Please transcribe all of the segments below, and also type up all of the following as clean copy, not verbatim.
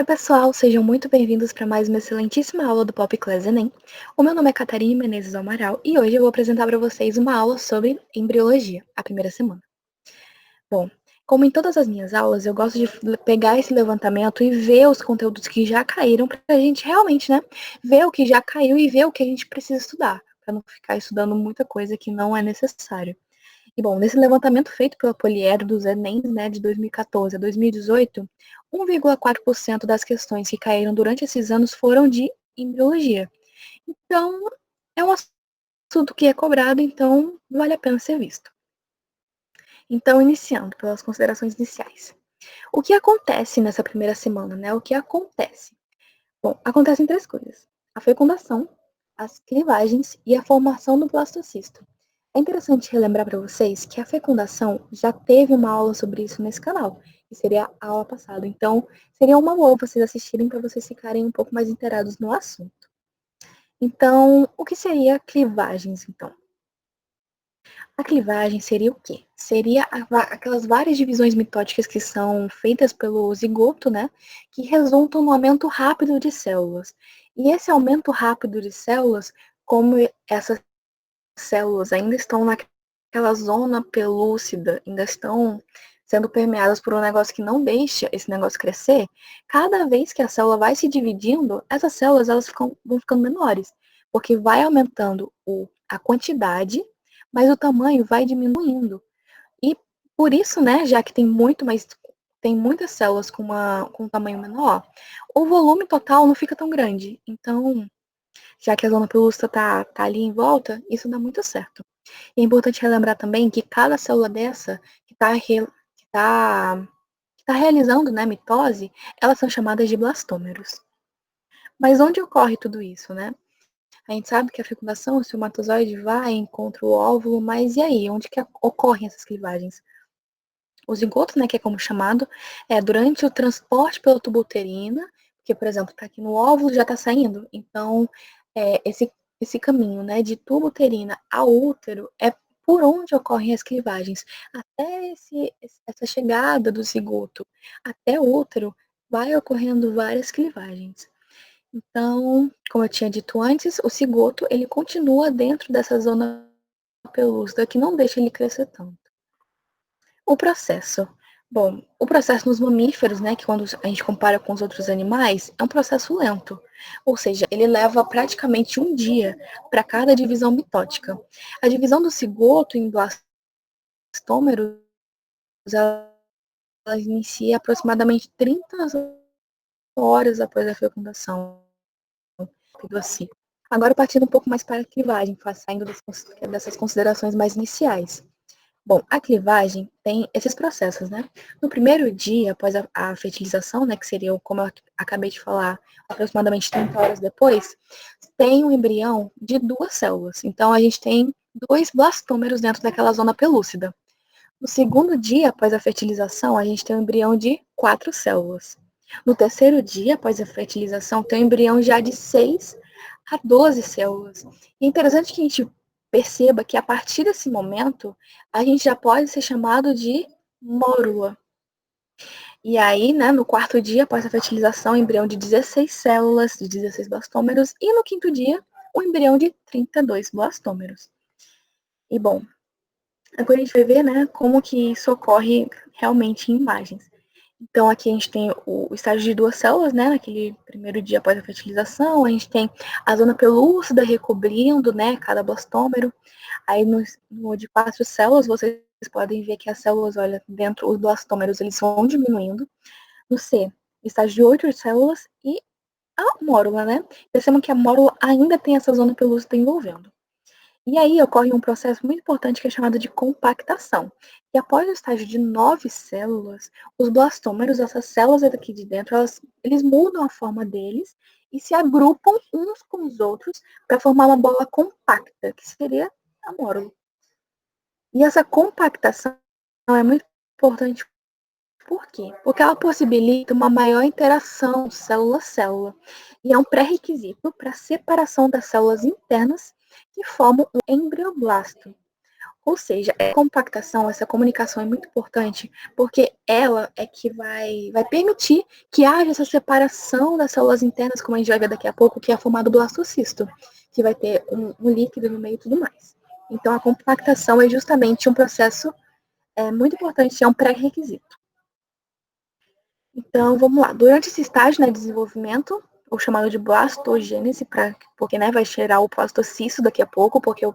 Oi, pessoal, sejam muito bem-vindos para mais uma excelentíssima aula do Pop Class Enem. O meu nome é Catarina Menezes Amaral e hoje eu vou apresentar para vocês uma aula sobre embriologia, a primeira semana. Bom, como em todas as minhas aulas, eu gosto de pegar esse levantamento e ver os conteúdos que já caíram para a gente realmente, ver o que já caiu e ver o que a gente precisa estudar, para não ficar estudando muita coisa que não é necessário. E bom, nesse levantamento feito pela Poliero dos Enems, de 2014 a 2018, 1,4% das questões que caíram durante esses anos foram de embriologia. Então, é um assunto que é cobrado, então vale a pena ser visto. Então, iniciando pelas considerações iniciais. O que acontece nessa primeira semana, O que acontece? Bom, acontecem três coisas: a fecundação, as clivagens e a formação do blastocisto. É interessante relembrar para vocês que a fecundação já teve uma aula sobre isso nesse canal, que seria a aula passada. Então, seria uma boa vocês assistirem para vocês ficarem um pouco mais inteirados no assunto. Então, o que seria clivagens, então? A clivagem seria o quê? Seria aquelas várias divisões mitóticas que são feitas pelo zigoto, que resultam no aumento rápido de células. E esse aumento rápido de células, como essas células ainda estão naquela zona pelúcida, ainda estão sendo permeadas por um negócio que não deixa esse negócio crescer, cada vez que a célula vai se dividindo, essas células vão ficando menores, porque vai aumentando a quantidade, mas o tamanho vai diminuindo. E por isso, já que tem muitas células com um tamanho menor, o volume total não fica tão grande. Então, já que a zona pelúcida tá ali em volta, isso dá muito certo. E é importante relembrar também que cada célula dessa que tá realizando, mitose, elas são chamadas de blastômeros. Mas onde ocorre tudo isso, A gente sabe que a fecundação, o espermatozoide vai, encontra o óvulo, mas e aí? Onde que ocorrem essas clivagens? O zigoto, que é como chamado, é durante o transporte pelo tubo uterina, que, por exemplo, está aqui no óvulo, já está saindo. Então, esse caminho, de tubo uterina ao útero é por onde ocorrem as clivagens. Até essa chegada do zigoto até o útero, vai ocorrendo várias clivagens. Então, como eu tinha dito antes, o cigoto, ele continua dentro dessa zona pelúcida, que não deixa ele crescer tanto. O processo. Bom, o processo nos mamíferos, que quando a gente compara com os outros animais, é um processo lento. Ou seja, ele leva praticamente um dia para cada divisão mitótica. A divisão do cigoto em blastômeros, ela inicia aproximadamente 30 horas após a fecundação. Tudo assim. Agora, partindo um pouco mais para a clivagem, saindo dessas considerações mais iniciais. Bom, a clivagem tem esses processos, No primeiro dia, após a fertilização, que seria, como eu acabei de falar, aproximadamente 30 horas depois, tem um embrião de duas células. Então, a gente tem dois blastômeros dentro daquela zona pelúcida. No segundo dia, após a fertilização, a gente tem um embrião de 4 células. No terceiro dia, após a fertilização, tem um embrião já de 6 a 12 células. E é interessante que a gente perceba que a partir desse momento, a gente já pode ser chamado de mórula. E aí, no quarto dia, após a fertilização, embrião de 16 células, de 16 blastômeros, e no quinto dia, um embrião de 32 blastômeros. E bom, agora a gente vai ver, como que isso ocorre realmente em imagens. Então, aqui a gente tem o estágio de duas células, naquele primeiro dia após a fertilização. A gente tem a zona pelúcida recobrindo, cada blastômero. Aí, no de 4 células, vocês podem ver que as células, olha, dentro, os blastômeros, eles vão diminuindo. No C, estágio de 8 células e a mórula, Percebam que a mórula ainda tem essa zona pelúcida envolvendo. E aí ocorre um processo muito importante que é chamado de compactação. E após o estágio de 9 células, os blastômeros, essas células daqui de dentro, eles mudam a forma deles e se agrupam uns com os outros para formar uma bola compacta, que seria a mórula. E essa compactação é muito importante. Por quê? Porque ela possibilita uma maior interação célula-célula e é um pré-requisito para a separação das células internas que formam um embrioblasto. Ou seja, a compactação, essa comunicação é muito importante, porque ela é que vai permitir que haja essa separação das células internas, como a gente vai ver daqui a pouco, que é formado o blastocisto, que vai ter um líquido no meio e tudo mais. Então, a compactação é justamente um processo muito importante, é um pré-requisito. Então, vamos lá. Durante esse estágio, né, de desenvolvimento, o chamado de blastogênese, porque vai gerar o blastocisto daqui a pouco, porque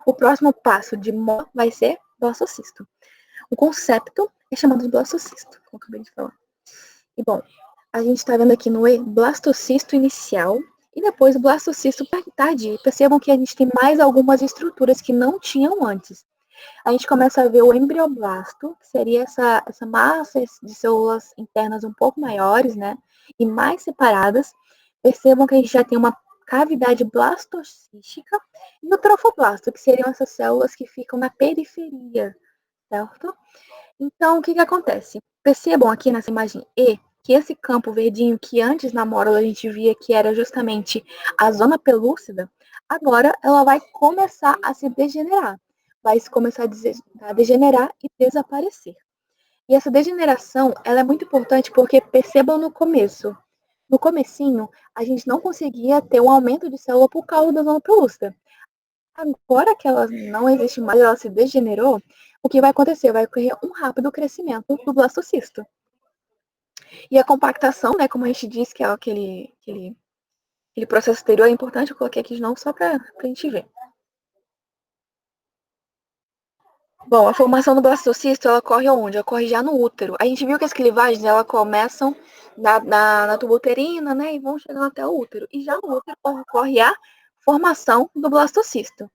o próximo passo de vai ser blastocisto. O concepto é chamado de blastocisto, como eu acabei de falar. E, bom, a gente está vendo aqui no E, blastocisto inicial e depois o blastocisto tardio. Percebam que a gente tem mais algumas estruturas que não tinham antes. A gente começa a ver o embrioblasto, que seria essa massa de células internas um pouco maiores, né, e mais separadas. Percebam que a gente já tem uma cavidade blastocística e o trofoblasto, que seriam essas células que ficam na periferia, certo? Então, o que acontece? Percebam aqui nessa imagem E, que esse campo verdinho que antes na mórula a gente via que era justamente a zona pelúcida, agora ela vai começar a se degenerar. Vai começar a degenerar e desaparecer. E essa degeneração, ela é muito importante porque percebam no começo. No comecinho, a gente não conseguia ter um aumento de célula por causa da zona pelúcida. Agora que ela não existe mais, ela se degenerou, o que vai acontecer? Vai ocorrer um rápido crescimento do blastocisto. E a compactação, né, como a gente disse, que é aquele processo exterior, é importante, eu coloquei aqui de novo só para a gente ver. Bom, a formação do blastocisto, ela ocorre onde? Ocorre já no útero. A gente viu que as clivagens, elas começam na tuba uterina, né, e vão chegando até o útero. E já no útero ocorre a formação do blastocisto.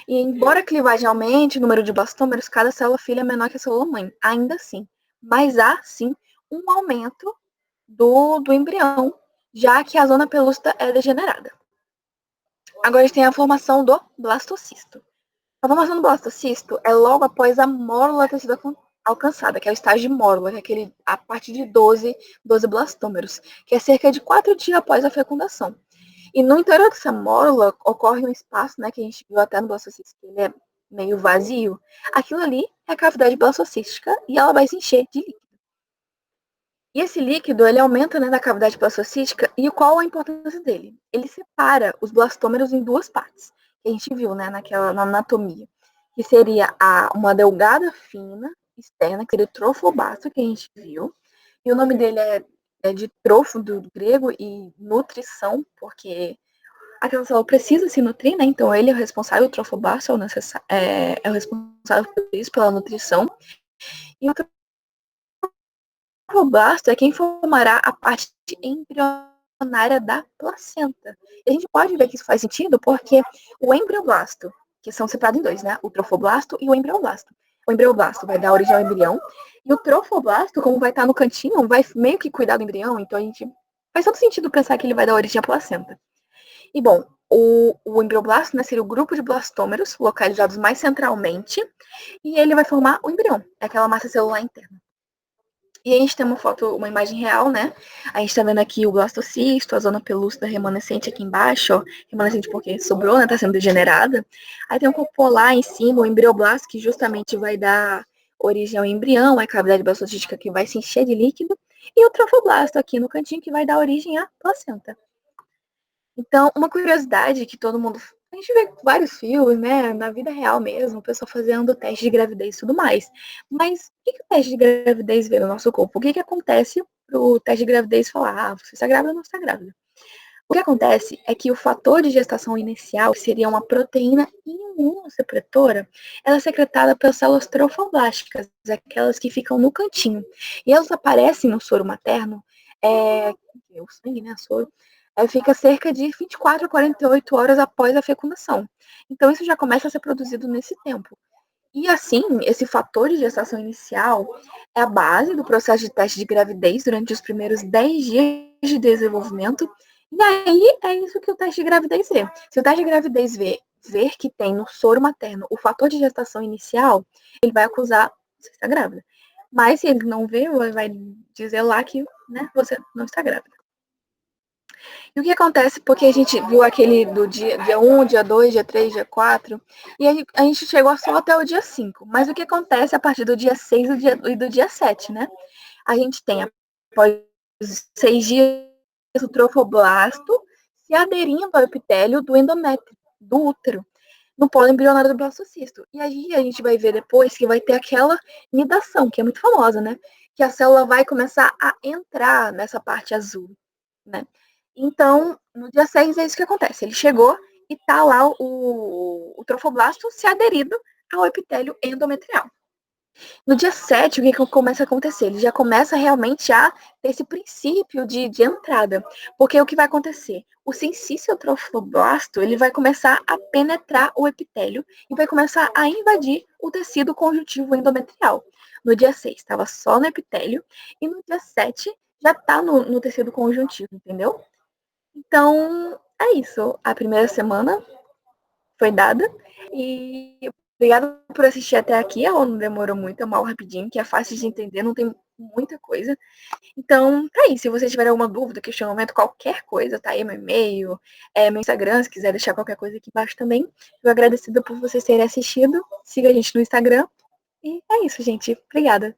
E embora a clivagem aumente o número de blastômeros, cada célula filha é menor que a célula mãe, ainda assim. Mas há, sim, um aumento do embrião, já que a zona pelúcida é degenerada. Agora a gente tem a formação do blastocisto. A formação do blastocisto é logo após a mórula ter sido alcançada, que é o estágio de mórula, que é a partir de 12 blastômeros, que é cerca de 4 dias após a fecundação. E no interior dessa mórula ocorre um espaço, né, que a gente viu até no blastocisto, que ele é meio vazio. Aquilo ali é a cavidade blastocística e ela vai se encher de líquido. E esse líquido, ele aumenta, né, na cavidade blastocística, e qual a importância dele? Ele separa os blastômeros em duas partes, que a gente viu, né, na anatomia, que seria uma delgada fina externa, que seria o trofobasto, que a gente viu, e o nome dele é de trofo, do grego, e nutrição, porque aquela célula precisa se nutrir, né, então ele é o responsável, o trofobasto é o responsável por isso, pela nutrição, e o fibroblasto é quem formará a parte embrionária da placenta. E a gente pode ver que isso faz sentido porque o embrioblasto, que são separados em dois, né? O trofoblasto e o embrioblasto. O embrioblasto vai dar origem ao embrião e o trofoblasto, como vai estar no cantinho, vai meio que cuidar do embrião, então a gente faz todo sentido pensar que ele vai dar origem à placenta. E bom, o embrioblasto, né, seria o grupo de blastômeros localizados mais centralmente e ele vai formar o embrião, é aquela massa celular interna. E a gente tem uma foto, uma imagem real, né? A gente tá vendo aqui o blastocisto, a zona pelúcida remanescente aqui embaixo, ó. Remanescente porque sobrou, né? Tá sendo degenerada. Aí tem um copolar em cima, o embrioblasto, que justamente vai dar origem ao embrião, a cavidade blastocística que vai se encher de líquido. E o trofoblasto aqui no cantinho, que vai dar origem à placenta. Então, uma curiosidade que todo mundo. A gente vê vários filmes, né? Na vida real mesmo, o pessoal fazendo teste de gravidez e tudo mais. Mas o que o teste de gravidez vê no nosso corpo? O que acontece pro teste de gravidez falar, você está grávida ou não está grávida? O que acontece é que o fator de gestação inicial, que seria uma proteína imunossupressora, ela é secretada pelas células trofoblásticas, aquelas que ficam no cantinho. E elas aparecem no soro materno, o sangue, né, soro, fica cerca de 24 a 48 horas após a fecundação. Então, isso já começa a ser produzido nesse tempo. E assim, esse fator de gestação inicial é a base do processo de teste de gravidez durante os primeiros 10 dias de desenvolvimento. E aí é isso que o teste de gravidez vê. Se o teste de gravidez ver que tem no soro materno o fator de gestação inicial, ele vai acusar você está grávida. Mas se ele não vê, vai dizer lá que, né, você não está grávida. E o que acontece, porque a gente viu aquele do dia 1, dia 2, dia 3, dia 4, e aí a gente chegou só até o dia 5. Mas o que acontece a partir do dia 6 e do dia 7, né? A gente tem, após 6 dias, o trofoblasto se aderindo ao epitélio do endométrio, do útero, no polo embrionário do blastocisto. E aí a gente vai ver depois que vai ter aquela nidação, que é muito famosa, né? Que a célula vai começar a entrar nessa parte azul, né? Então, no dia 6 é isso que acontece. Ele chegou e tá lá o trofoblasto se aderido ao epitélio endometrial. No dia 7, o que começa a acontecer? Ele já começa realmente a ter esse princípio de entrada. Porque o que vai acontecer? O sensício trofoblasto, ele vai começar a penetrar o epitélio e vai começar a invadir o tecido conjuntivo endometrial. No dia 6, estava só no epitélio, e no dia 7 já está no tecido conjuntivo, entendeu? Então, é isso. A primeira semana foi dada. E obrigada por assistir até aqui. A aula não demorou muito, é uma aula rapidinho, que é fácil de entender, não tem muita coisa. Então, tá aí. Se você tiver alguma dúvida, questionamento, qualquer coisa, tá aí meu e-mail, meu Instagram, se quiser deixar qualquer coisa aqui embaixo também. Eu agradecida por vocês terem assistido. Siga a gente no Instagram. E é isso, gente. Obrigada.